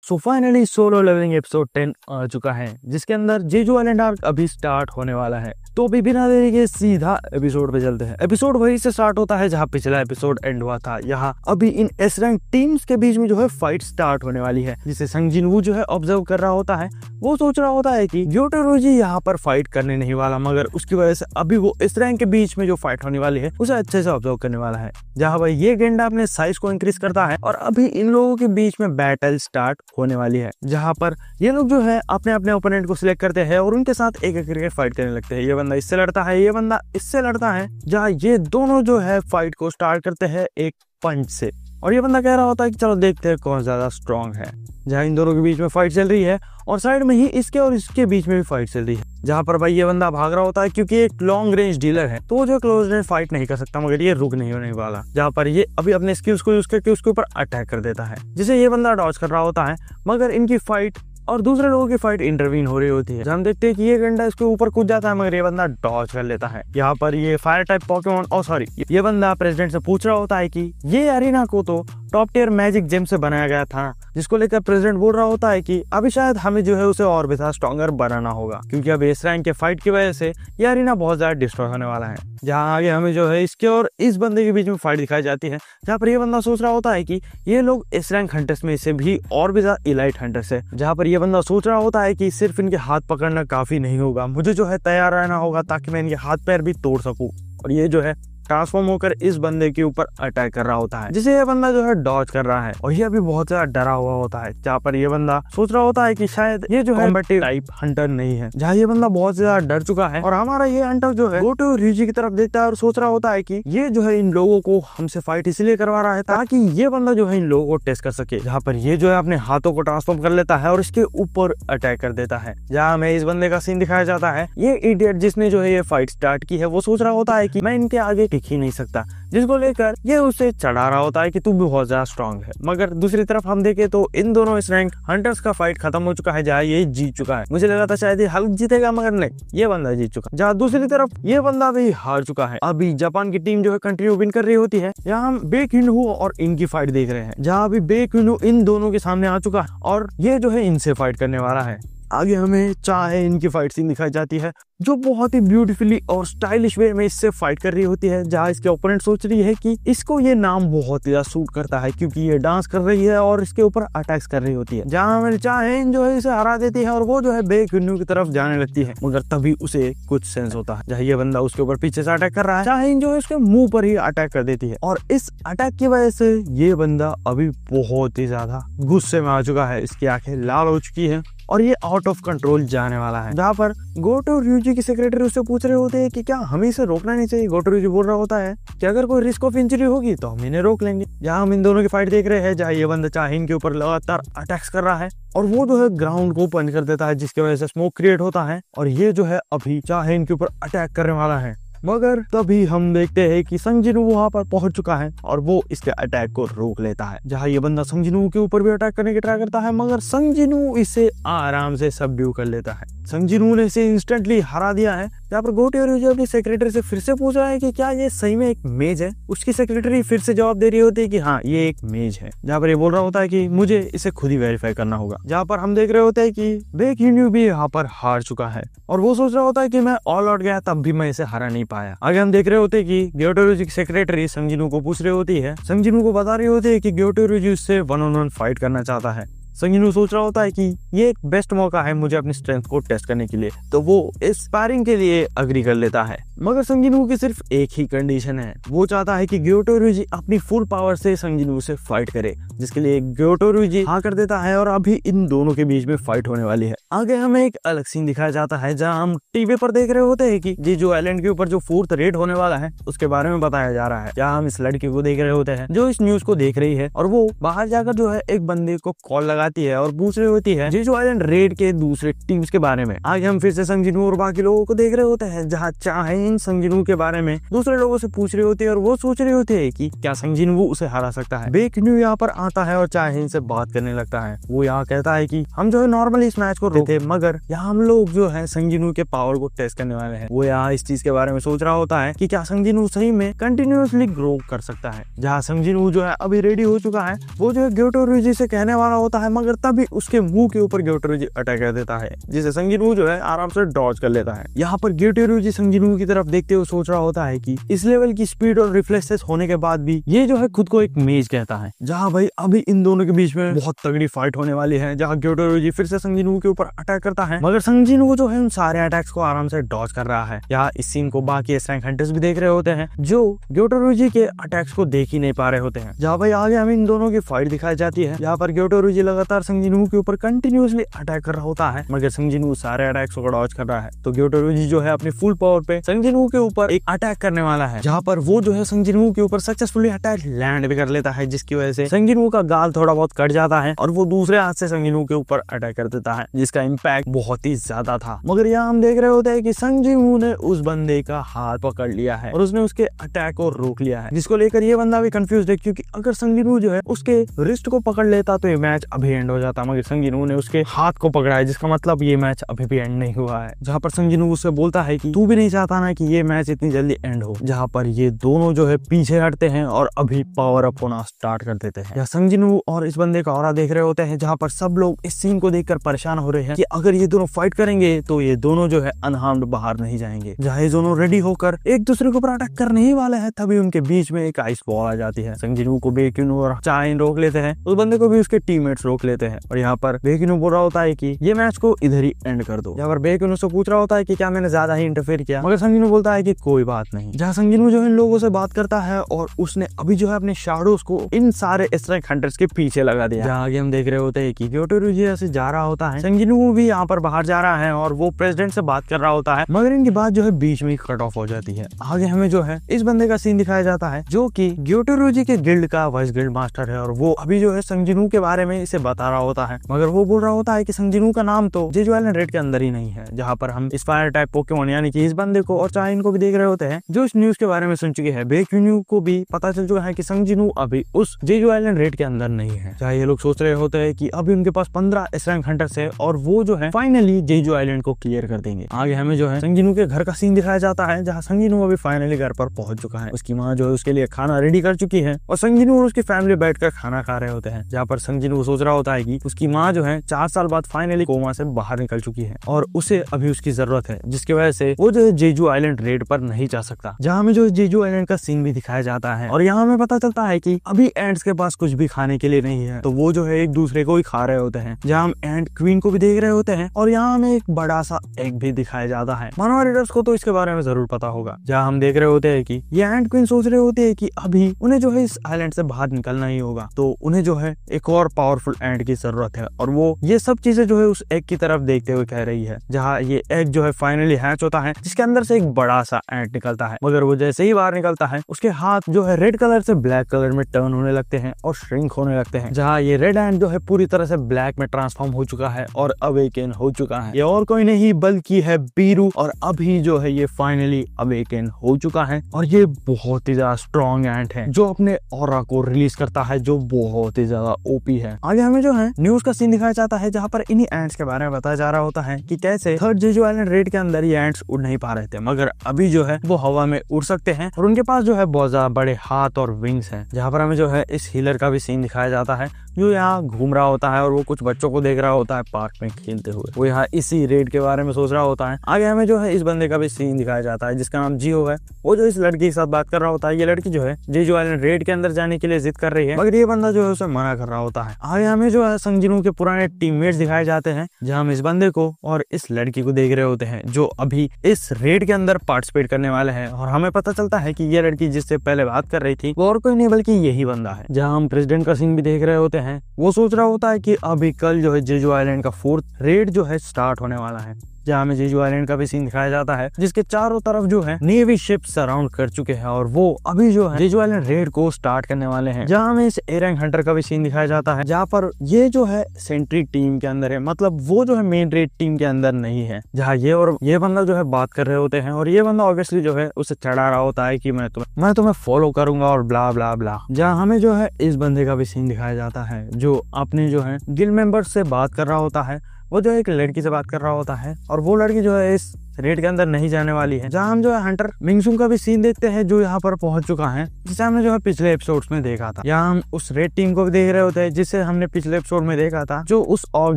सो finally solo leveling episode 10 आ चुका है, जिसके अंदर जेजू आइलैंड आर्क अभी स्टार्ट होने वाला है। तो अभी बिना देरी के सीधा एपिसोड पे चलते हैं। एपिसोड वहीं से स्टार्ट होता है जहां पिछला एपिसोड एंड हुआ था। यहाँ अभी इन एस रैंक टीम्स के बीच में जो है फाइट स्टार्ट होने वाली है, जिसे संग जिनवू जो है ऑब्जर्व कर रहा होता है। वो सोच रहा होता है कि ग्योटोरोजी यहाँ पर फाइट करने नहीं वाला, मगर उसकी वजह से अभी वो इस रैंक के बीच में जो फाइट होने वाली है उसे अच्छे से ऑब्जर्व करने वाला है। जहाँ भाई ये गेंडा अपने साइज को इंक्रीज करता है और अभी इन लोगों के बीच में बैटल स्टार्ट होने वाली है, जहाँ पर ये लोग जो है अपने अपने ओपोनेंट को सिलेक्ट करते हैं और उनके साथ एक एक करके फाइट करने लगते हैं। ये बंदा इससे लड़ता है, ये बंदा इससे लड़ता है, जहाँ ये दोनों जो है फाइट को स्टार्ट करते हैं एक पंच से। और ये बंदा कह रहा होता है कि चलो देखते हैं कौन ज्यादा स्ट्रांग है। जहाँ इन दोनों के बीच में फाइट चल रही है और साइड में ही इसके और इसके बीच में भी फाइट चल रही है, जहाँ पर भाई ये बंदा भाग रहा होता है क्योंकि एक लॉन्ग रेंज डीलर है, तो वो जो क्लोज रेंज फाइट नहीं कर सकता, मगर ये रुक नहीं होने वाला। जहाँ पर ये अभी अपने स्किल्स को यूज करके उसके ऊपर अटैक कर देता है, जिसे ये बंदा डॉज कर रहा होता है, मगर इनकी फाइट और दूसरे लोगों की फाइट इंटरवीन हो रही होती है। हम देखते हैं कि ये गंडा इसके ऊपर कूद जाता है, मगर ये बंदा डॉज कर लेता है। यहाँ पर ये फायर टाइप पोकेमॉन ये बंदा प्रेसिडेंट से पूछ रहा होता है कि ये अरीना को तो टॉप टियर मैजिक जेम से बनाया गया था, जिसको लेकर प्रेसिडेंट बोल रहा होता है कि अभी शायद हमें जो है उसे और भी ज्यादा स्ट्रॉन्गर बनाना होगा, क्योंकि अब इस रैंक के फाइट की वजह से ये अरीना बहुत ज्यादा डिस्ट्रॉय होने वाला है। जहाँ आगे हमें जो है इसके और इस बंदे के बीच में फाइट दिखाई जाती है, जहाँ पर ये बंदा सोच रहा होता है कि ये लोग इस रैंक हंटर्स में से भी और भी ज्यादा इलाइट हंटर्स है। जहाँ पर ये बंदा सोच रहा होता है कि सिर्फ इनके हाथ पकड़ना काफी नहीं होगा, मुझे जो है तैयार रहना होगा ताकि मैं इनके हाथ पैर भी तोड़ सकूं। और ये जो है ट्रांसफॉर्म होकर इस बंदे के ऊपर अटैक कर रहा होता है, जिसे ये बंदा जो है डॉज कर रहा है। और ये अभी बहुत ज्यादा डरा हुआ होता है, जहाँ पर ये बंदा सोच रहा होता है कि शायद ये जो है कॉम्बैटिव टाइप हंटर नहीं है। जहाँ ये बंदा बहुत ज्यादा डर चुका है और हमारा ये हंटर जो है गोटो र्यूजी की तरफ देखता है और सोच रहा होता है कि ये जो है इन लोगों को हमसे फाइट इसलिए करवा रहा है ताकि ये बंदा जो है इन लोगों को टेस्ट कर सके। जहाँ पर ये जो है अपने हाथों को ट्रांसफॉर्म कर लेता है और इसके ऊपर अटैक कर देता है। जहाँ हमें इस बंदे का सीन दिखाया जाता है, ये इडियट जिसने जो है ये फाइट स्टार्ट की है, वो सोच रहा होता है कि मैं इनके आगे टिक ही नहीं सकता, जिसको लेकर ये उसे चढ़ा रहा होता है कि तू भी बहुत ज्यादा स्ट्रांग है। मगर दूसरी तरफ हम देखें तो इन दोनों इस रैंक हंटर्स का फाइट खत्म हो चुका है, जहाँ ये जीत चुका है। मुझे लगा था शायद ये हल्क जीतेगा, मगर नहीं, ये बंदा जीत चुका। जहाँ दूसरी तरफ ये बंदा भी हार चुका है। अभी जापान की टीम जो है कंटिन्यू विन कर रही होती है। यहाँ हम बे क्विनहू और इनकी फाइट देख रहे हैं, जहाँ अभी बे क्विनहू इन दोनों के सामने आ चुका है और ये जो है इनसे फाइट करने वाला है। आगे हमें चाहे इनकी फाइट सीन दिखाई जाती है, जो बहुत ही ब्यूटीफुली और स्टाइलिश वे में इससे फाइट कर रही होती है। जहाँ इसके ओपोनेंट सोच रही है कि इसको ये नाम बहुत ही ज्यादा सूट करता है, क्योंकि ये डांस कर रही है और इसके ऊपर अटैक्स कर रही होती है। जहाँ हमें चाहेन जो है इसे हरा देती है और वो जो है बे क्विनहू की तरफ जाने लगती है, मगर तभी उसे कुछ सेंस होता है। जहाँ ये बंदा उसके ऊपर पीछे से अटैक कर रहा है, चाहेन जो है उसके मुंह पर ही अटैक कर देती है और इस अटैक की वजह से ये बंदा अभी बहुत ही ज्यादा गुस्से में आ चुका है। इसकी आंखें लाल हो चुकी है और ये आउट ऑफ कंट्रोल जाने वाला है। जहाँ पर गोटो र्यूजी की सेक्रेटरी उससे पूछ रहे होते हैं कि क्या हमें इसे रोकना नहीं चाहिए। गोटो र्यूजी बोल रहा होता है कि अगर कोई रिस्क ऑफ इंजरी होगी तो हम इन्हें रोक लेंगे। जहाँ हम इन दोनों की फाइट देख रहे हैं, जहाँ ये बंदा चाहेन के ऊपर लगातार अटैक्स कर रहा है और वो जो है ग्राउंड को ओपन कर देता है, जिसकी वजह से स्मोक क्रिएट होता है और ये जो है अभी चाहेन के ऊपर अटैक करने वाला है। मगर तभी हम देखते हैं कि संग जिनवू वहां पर पहुंच चुका है और वो इसके अटैक को रोक लेता है। जहां ये बंदा संग जिनवू के ऊपर भी अटैक करने की ट्राई करता है, मगर संग जिनवू इसे आराम से सबड्यू कर लेता है। संग जिनवू ने इसे इंस्टेंटली हरा दिया है। जहाँ पर गोटो र्यूजी अपनी सेक्रेटरी से फिर से पूछ रहा है कि क्या ये सही में एक मेज है। उसकी सेक्रेटरी फिर से जवाब दे रही होती है कि हाँ ये एक मेज है। जहाँ पर ये बोल रहा होता है कि मुझे इसे खुद ही वेरीफाई करना होगा। जहाँ पर हम देख रहे होते हैं कि बे क्विनहू भी यहाँ पर हार चुका है और वो सोच रहा होता है कि मैं ऑल आउट गया तब भी मैं इसे हरा नहीं पाया। आगे हम देख रहे होते हैं कि गोटो र्यूजी की सेक्रेटरी संग जिनवू को पूछ रही होती है, संग जिनवू को बता रही होती है कि गोटो र्यूजी उससे 1-on-1 फाइट करना चाहता है। संग जिनवू सोच रहा होता है कि ये एक बेस्ट मौका है मुझे अपनी स्ट्रेंथ को टेस्ट करने के लिए, तो वो इस स्पैरिंग के लिए अग्री कर लेता है। मगर संग जिनवू की सिर्फ एक ही कंडीशन है, वो चाहता है कि गोटो र्यूजी अपनी फुल पावर से संग जिनवू से फाइट करे, जिसके लिए गोटो र्यूजी हाँ कर देता है और अभी इन दोनों के बीच में फाइट होने वाली है। आगे हमें एक अलग सीन दिखाया जाता है, जहाँ हम टीवी पर देख रहे होते हैं कि जेजू आइलैंड के ऊपर जो 4th रेड होने वाला है उसके बारे में बताया जा रहा है। जहाँ हम इस लड़की को देख रहे होते हैं जो इस न्यूज को देख रही है और वो बाहर जाकर जो है एक बंदे को कॉल लगाती है और पूछ रही होती है जेजू आइलैंड रेड के दूसरे टीम्स के बारे में। आगे हम फिर से संग जिनवू और बाकी लोगों को देख रहे होते हैं, जहाँ चाहेन संग जिनवू के बारे में दूसरे लोगों से पूछ रही होती है और वो सोच रहे होते हैं कि क्या संग जिनवू उसे हरा सकता है। बे क्विनहू यहाँ पर आता है और चाहेन से बात करने लगता है। वो यहाँ कहता है कि हम जो है नॉर्मली इस मैच को रोके, मगर यहाँ हम लोग जो है संग जिनवू के पावर को टेस्ट करने वाले हैं। वो यहाँ इस चीज के बारे में सोच रहा होता है कि क्या संग जिनवू सही में कंटिन्यूअसली ग्रो कर सकता है। जहाँ संग जिनवू जो है अभी रेडी हो चुका है, वो जो है गोटो र्यूजी से कहने वाला होता है, मगर तभी उसके मुंह के ऊपर ग्योटोरोजी अटैक कर देता है, जिसे संग जिन वू जो है आराम से डॉज कर लेता है। यहाँ पर ग्योटोरोजी संग जिन वू की तरफ देखते हुए सोच रहा होता है कि इस लेवल की स्पीड और रिफ्लेक्सेस होने के बाद भी ये जो है खुद को एक मेज कहता है, जहाँ भाई अभी इन दोनों के बीच में बहुत तगड़ी फाइट होने वाली है, जहाँ ग्योटोरोजी फिर से संग जिन वू के ऊपर अटैक करता है, मगर संग जिन वू जो है उन सारे अटैक्स को आराम से डॉज कर रहा है। यहाँ इस सीन को बाकी एस रैंक हंटर्स भी देख रहे होते हैं, जो ग्योटोरोजी के अटैक्स को देख ही नहीं पा रहे होते हैं। जहाँ भाई आगे हमें इन दोनों की फाइट दिखाई जाती है, यहाँ पर ग्योटोरोजी लगातार संग जिन वू के ऊपर कंटिन्यूअसली अटैक कर रहा होता है, मगर संग जिन वू सारे अटैक्स को डॉज कर रहा है। तो ग्योटोरोजी जो है अपनी फुल पावर पे संग जिन वू के ऊपर एक अटैक करने वाला है, जहाँ पर वो जो है संग जिन वू के ऊपर सक्सेसफुली अटैक लैंड भी कर लेता है, जिसकी वजह से संग जिन वू का गाल थोड़ा बहुत कट जाता है और वो दूसरे हाथ से संग जिन वू के ऊपर अटैक कर देता है, जिसका इम्पैक्ट बहुत ही ज्यादा था। मगर यहाँ हम देख रहे होते हैं कि संग जिन वू ने उस बंदे का हाथ पकड़ लिया है और उसने उसके अटैक को रोक लिया है, जिसको लेकर ये बंदा भी कंफ्यूज है, क्योंकि अगर संग जिन वू जो है उसके रिस्ट को पकड़ लेता तो ये मैच अभी एंड हो जाता, मगर संग जिन वू ने उसके हाथ को पकड़ा है, जिसका मतलब ये मैच अभी भी एंड नहीं हुआ है। जहाँ पर संग जिन वू उससे बोलता है कि तू भी नहीं चाहता ना कि ये मैच इतनी जल्दी एंड हो, जहाँ पर ये दोनों जो है पीछे हटते हैं और अभी पावर अप होना स्टार्ट कर देते हैं। संग जिन वू और इस बंदे का ऑरा देख रहे होते हैं, जहाँ पर सब लोग इस सीन को देखकर परेशान हो रहे हैं कि अगर ये दोनों फाइट करेंगे तो ये दोनों जो है अनहार्म्ड बाहर नहीं जाएंगे। जहाँ ये दोनों रेडी होकर एक दूसरे के ऊपर अटैक करने ही वाले हैं, तभी उनके बीच में एक आइस बॉल आ जाती है। संग जिन वू को बेक्यूनू और चाइन रोक लेते हैं, उस बंदे को भी उसके टीममेट्स रोक लेते हैं और यहाँ पर बेक्यूनू बोल रहा होता है कि ये मैच को इधर ही एंड कर दो। यहाँ पर बेक्यूनू से पूछ रहा होता है कि क्या मैंने ज्यादा ही इंटरफेयर किया, मगर संग जिन वू बोलता है कि कोई बात नहीं। जहाँ संग जिन वू जो इन लोगों से बात करता है और उसने अभी जो है अपने शैडोज को इन सारे एस रैंक हंटर्स के पीछे लगा दिया। जहाँ आगे हम देख रहे होते हैं कि ग्योटोरोजी ऐसे जा रहा होता है, संग जिन वू भी यहाँ पर बाहर जा रहा है और वो प्रेसिडेंट से बात कर रहा होता है, मगर इनकी बात जो है बीच में कट ऑफ हो जाती है। आगे हमें जो है इस बंदे का सीन दिखाया जाता है, जो कि ग्योटोरोजी के गिल्ड का वाइस गिल्ड मास्टर है और वो अभी जो है संग जिन वू के बारे में इसे बता रहा होता है, मगर वो बोल रहा होता है कि संग जिन वू का नाम तो जेजू आइलैंड रेड के अंदर ही नहीं है। जहाँ पर हम इस फायर टाइप पोकेमॉन यानी कि इस बंदे को और चाइन को भी देख रहे होते हैं, जो इस न्यूज के बारे में सुन चुके हैं। बेक्यूनू को भी पता चल चुका है कि संग जिन वू अभी उस जेजू आइलैंड रेड के अंदर नहीं है। जहाँ ये लोग सोच रहे होते हैं कि अभी उनके पास 15 एस रैंक हंटर्स है और वो जो है फाइनली जेजू आइलैंड को क्लियर कर देंगे। आगे हमें जो है संग जिन वू के घर का सीन दिखाया जाता है, जहाँ संग जिन वू अभी फाइनली घर पर पहुंच चुका है। उसकी माँ जो है उसके लिए खाना रेडी कर चुकी है और संग जिन वू और उसकी फैमिली बैठकर खाना खा रहे होते हैं। जहाँ पर संग जिन वू सोच रहा होता है कि उसकी माँ जो है 4 साल बाद फाइनली कोमा से बाहर निकल चुकी है और उसे अभी उसकी जरूरत है, जिसकी वजह से वो जो है जेजू आइलैंड रेड पर नहीं जा सकता। जहाँ हमें जो जेजू आइलैंड का सीन भी दिखाया जाता है और यहाँ हमें पता चलता है कि अभी एंड्स के पास कुछ भी खाने के लिए नहीं है, तो वो जो है एक दूसरे को ही खा रहे होते हैं। जहाँ हम एंड क्वीन को भी देख रहे होते हैं और यहाँ हमें एक बड़ा सा एग भी दिखाया जाता है। मानव रीडर्स को तो इसके बारे में जरूर पता होगा। जहाँ हम देख रहे होते हैं कि ये एंड क्वीन सोच रहे होते हैं कि अभी उन्हें जो है इस आइलैंड से बाहर निकलना ही होगा, तो उन्हें जो है एक और पावरफुल एंड की जरूरत है और वो ये सब चीजें जो है उस एग की तरफ देखते हुए कह रही है। जहाँ ये एग जो है फाइनली हैच होता है, जिसके अंदर से एक बड़ा सा एंट निकलता है, मगर वो जैसे ही बाहर निकलता है उसके हाथ जो है रेड कलर से ब्लैक कलर में टर्न होने लगते हैं और श्रिंक होने लगते हैं। जहाँ ये रेड एंट जो है पूरी तरह से ब्लैक में ट्रांसफॉर्म हो चुका है और अवेकन हो चुका है। ये और कोई नहीं बल्कि है बीरू, और अभी जो है ये फाइनली अवेकन हो चुका है और ये बहुत ही ज्यादा स्ट्रॉन्ग एंट है जो अपने ऑरा को रिलीज करता है, जो बहुत ही ज्यादा ओपी है। आगे हमें जो है न्यूज का सीन दिखाया जाता है, जहाँ पर इन्हीं एंट्स के बारे में बताया जा रहा होता है कि कैसे थर्ड जेजू आइलैंड रेड के अंदर ये एंट्स उड़ नहीं पा रहे थे, मगर अभी जो है वो हवा में उड़ सकते हैं और उनके पास जो है बहुत ज्यादा बड़े हाथ और विंग्स हैं। जहाँ पर हमें जो है इस हीलर का भी सीन दिखाया जाता है, जो यहाँ घूम रहा होता है और वो कुछ बच्चों को देख रहा होता है पार्क में खेलते हुए। वो यहाँ इसी रेड के बारे में सोच रहा होता है। आगे हमें जो है इस बंदे का भी सीन दिखाया जाता है, जिसका नाम जियो है। वो जो इस लड़की के साथ बात कर रहा होता है। ये लड़की जो है जेजू आइलैंड रेड के अंदर जाने के लिए जिद कर रही है, मगर ये बंदा जो है उसे मना कर रहा होता है। आगे हमें जो है संग जिन वू के पुराने टीममेट्स दिखाए जाते हैं, जहाँ हम इस बंदे को और इस लड़की को देख रहे होते हैं, जो अभी इस रेड के अंदर पार्टिसिपेट करने वाले हैं। और हमें पता चलता है कि ये लड़की जिससे पहले बात कर रही थी वो और कोई नहीं बल्कि यही बंदा है। जहाँ हम प्रेसिडेंट का सीन भी देख रहे होते हैं। वो सोच रहा होता है कि अभी कल जो है जेजू आइलैंड का 4th रेड जो है स्टार्ट होने वाला है। जहाँ हमें जेजू आइलैंड का भी सीन दिखाया जाता है, जिसके चारों तरफ जो है नेवी शिप सराउंड कर चुके हैं और वो अभी जो है जेजू आइलैंड रेड को स्टार्ट करने वाले हैं। जहाँ हमें इस ए रैंक हंटर का भी सीन दिखाया जाता है, जहाँ पर ये जो है सेंट्री टीम के अंदर है, मतलब वो जो है मेन रेड टीम के अंदर नहीं है। जहाँ ये और ये बंदा जो है बात कर रहे होते हैं और ये बंदा ऑब्वियसली जो है उसे चढ़ा रहा होता है कि मैं तुम्हें फॉलो करूंगा और ब्ला ब्ला ब्ला। जहाँ हमें जो है इस बंदे का भी सीन दिखाया जाता है, जो अपने जो है गिल्ड मेंबर से बात कर रहा होता है। वो जो एक लड़की से बात कर रहा होता है और वो लड़की जो है इस रेड के अंदर नहीं जाने वाली है, जहाँ हम जो है हंटर मिंगसुंग का भी सीन देखते हैं जो यहाँ पर पहुंच चुका है, जिसे हमने जो है पिछले एपिसोड्स में देखा था। यहाँ हम उस रेड टीम को भी देख रहे होते हैं जिसे हमने पिछले एपिसोड में देखा था, जो उस ऑर्क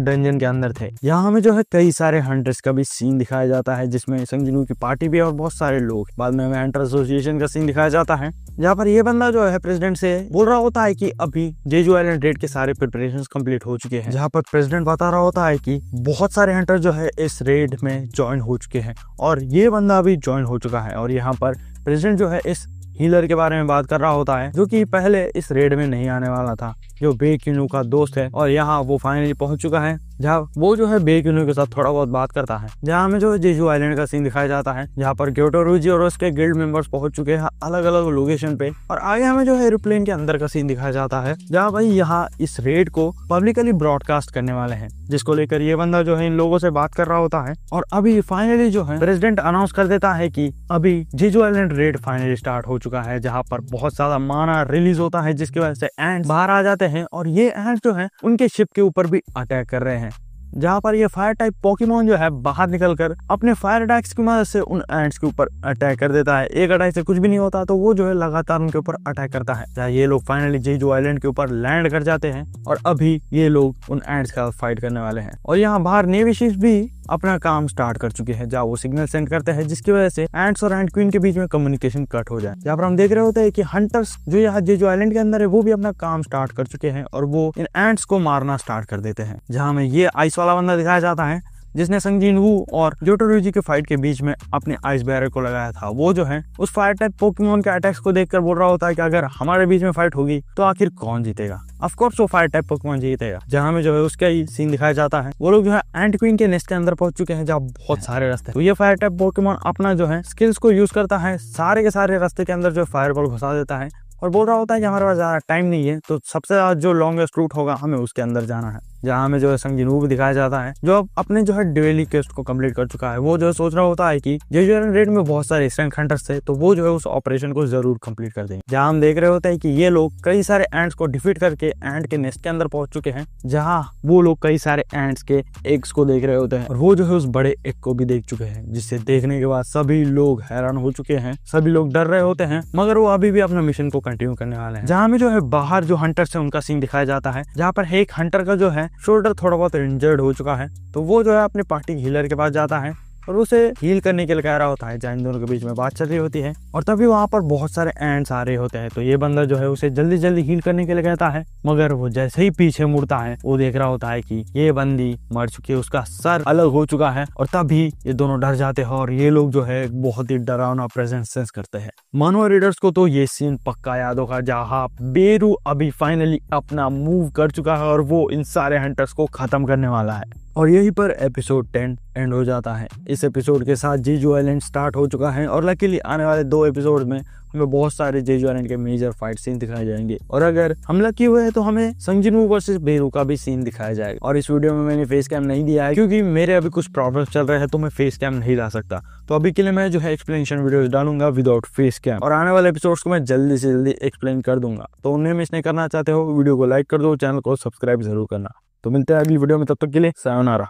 डंजन के अंदर थे। यहाँ हमें जो है कई सारे हंटर्स का भी सीन दिखाया जाता है, जिसमें संग जिनवू की पार्टी भी है और बहुत सारे लोग। बाद में हमें हंटर एसोसिएशन का सीन दिखाया जाता है, जहाँ पर ये बंदा जो है प्रेसिडेंट से बोल रहा होता है कि अभी जेजू आइलैंड रेड के सारे प्रिपरेशंस कंप्लीट हो चुके हैं, जहाँ पर प्रेसिडेंट बता रहा होता है कि बहुत सारे हंटर जो है इस रेड में ज्वाइन हो चुके हैं और ये बंदा भी ज्वाइन हो चुका है। और यहाँ पर प्रेसिडेंट जो है इस हीलर के बारे में बात कर रहा होता है, जो कि पहले इस रेड में नहीं आने वाला था, जो बे क्यूनू का दोस्त है। और यहाँ वो फाइनली पहुंच चुका है, जहाँ वो जो है बे क्यूनू के साथ थोड़ा बहुत बात करता है। जहाँ हमें जो है जेजू आइलैंड का सीन दिखाया जाता है, जहाँ पर ग्योटो रूजी और उसके गिल्ड मेंबर्स पहुंच चुके हैं अलग अलग लोकेशन पे। और आगे हमें जो है एरोप्लेन के अंदर का सीन दिखाया जाता है, जहाँ भाई यहाँ इस रेड को पब्लिकली ब्रॉडकास्ट करने वाले हैं, जिसको लेकर ये बंदा जो है इन लोगों से बात कर रहा होता है। और अभी फाइनली जो है प्रेसिडेंट अनाउंस कर देता है कि अभी Jeju island raid finally start हो चुका है, जहाँ पर बहुत ज्यादा माना रिलीज होता है, जिसकी वजह से एंड्स बाहर आ जाते हैं और ये एंड्स जो है उनके शिप के ऊपर भी अटैक कर रहे हैं। जहाँ पर ये फायर टाइप पोकेमोन जो है बाहर निकलकर अपने फायर अटैक्स की मदद से उन एंड्स के ऊपर अटैक कर देता है। एक अटैक से कुछ भी नहीं होता, तो वो जो है लगातार उनके ऊपर अटैक करता है। जहाँ ये लोग फाइनली जेजू आइलैंड के ऊपर लैंड कर जाते हैं और अभी ये लोग उन एंड्स का फाइट करने वाले हैं। और यहाँ बाहर नेवी शिप्स भी अपना काम स्टार्ट कर चुके हैं, जहाँ वो सिग्नल सेंड करते हैं, जिसकी वजह से एंड्स और एंड क्वीन के बीच में कम्युनिकेशन कट हो जाए। यहाँ पर हम देख रहे होते हैं कि हंटर्स जो यहाँ जेजू आइलैंड के अंदर है वो भी अपना काम स्टार्ट कर चुके हैं और वो इन एंड्स को मारना स्टार्ट कर देते हैं। जहाँ हमें ये आइस वाला बंदा दिखाया जाता है, जिसने संग जिनवू और ग्योटो रूजी के फाइट के बीच में अपने आइस बैरियर को लगाया था। वो जो है उस फायर टाइप पोकेमोन के अटैक्स को देखकर बोल रहा होता है कि अगर हमारे बीच में फाइट होगी तो आखिर कौन जीतेगा। ऑफ कोर्स वो फायर टाइप पोकेमोन जीतेगा। जहाँ में जो है उसका ही सीन दिखाया जाता है, वो लोग जो है एंड क्वीन के नेस्ट के अंदर पहुंच चुके हैं, जहाँ बहुत सारे रास्ते। तो ये फायर टाइप पोकेमोन अपना जो है स्किल्स को यूज करता है, सारे के सारे रास्ते के अंदर जो फायर बॉल घुसा देता है और बोल रहा होता है कि हमारे पास ज्यादा टाइम नहीं है, तो सबसे ज्यादा जो लॉन्गेस्ट रूट होगा हमें उसके अंदर जाना है। जहाँ हमें जो है संग जिनवू भी दिखाया जाता है, जो अब अपने जो है डेली क्वेस्ट को कंप्लीट कर चुका है। वो जो है सोच रहा होता है कि जेजू आइलैंड रेड में बहुत सारे स्ट्रेंथ हंटर्स थे, तो वो जो है उस ऑपरेशन को जरूर कंप्लीट कर देंगे। जहाँ हम देख रहे होते हैं कि ये लोग कई सारे एंड्स को डिफीट करके एंड के नेस्ट के अंदर पहुंच चुके हैं, जहाँ वो लोग कई सारे एंड्स के एग्स को देख रहे होते हैं और वो जो है उस बड़े एग को भी देख चुके हैं, जिससे देखने के बाद सभी लोग हैरान हो चुके हैं, सभी लोग डर रहे होते हैं, मगर वो अभी भी अपना मिशन को कंटिन्यू करने वाले हैं। जहाँ हमें जो है बाहर जो हंटर्स है उनका सीन दिखाया जाता है, जहाँ पर एक हंटर का जो है शोल्डर थोड़ा बहुत इंजर्ड हो चुका है, तो वो जो है अपने पार्टी हीलर के पास जाता है और उसे हील करने के लिए कह रहा होता है। जहाँ इन दोनों के बीच में बात चल रही होती है और तभी वहां पर बहुत सारे एंड्स आ रहे होते हैं, तो ये बंदा जो है उसे जल्दी जल्दी हील करने के लिए कहता है, मगर वो जैसे ही पीछे मुड़ता है वो देख रहा होता है कि ये बंदी मर चुकी है, उसका सर अलग हो चुका है। और तभी ये दोनों डर जाते हैं और ये लोग जो है बहुत ही डरावना प्रेजेंस सेंस करते हैं। मानो रीडर्स को तो ये सीन पक्का याद होगा, जहाँ बेरू अभी फाइनली अपना मूव कर चुका है और वो इन सारे हंटर्स को खत्म करने वाला है। और यहीं पर एपिसोड 10 एंड हो जाता है। इस एपिसोड के साथ जेजू आइलैंड स्टार्ट हो चुका है और लकीली आने वाले 2 एपिसोड में हमें बहुत सारे जेजू आइलैंड के मेजर फाइट सीन दिखाए जाएंगे और अगर हम लकी हुए तो हमें संग जिनवू वर्सेस बेरू का भी सीन दिखाया जाएगा। और इस वीडियो में मैंने फेस कैम नहीं दिया है क्योंकि मेरे अभी कुछ प्रॉब्लम्स चल रहे हैं, तो मैं फेस कैम नहीं ला सकता। तो अभी के लिए मैं जो है एक्सप्लेनेशन वीडियोस डालूंगा विदाउट फेस कैम और आने वाले एपिसोड्स को मैं जल्दी से जल्दी एक्सप्लेन कर दूंगा। तो उन्हें मिस नहीं करना चाहते हो वीडियो को लाइक कर दो, चैनल को सब्सक्राइब जरूर करना। तो मिलते हैं अगली वीडियो में, तब तक के लिए सायोनारा।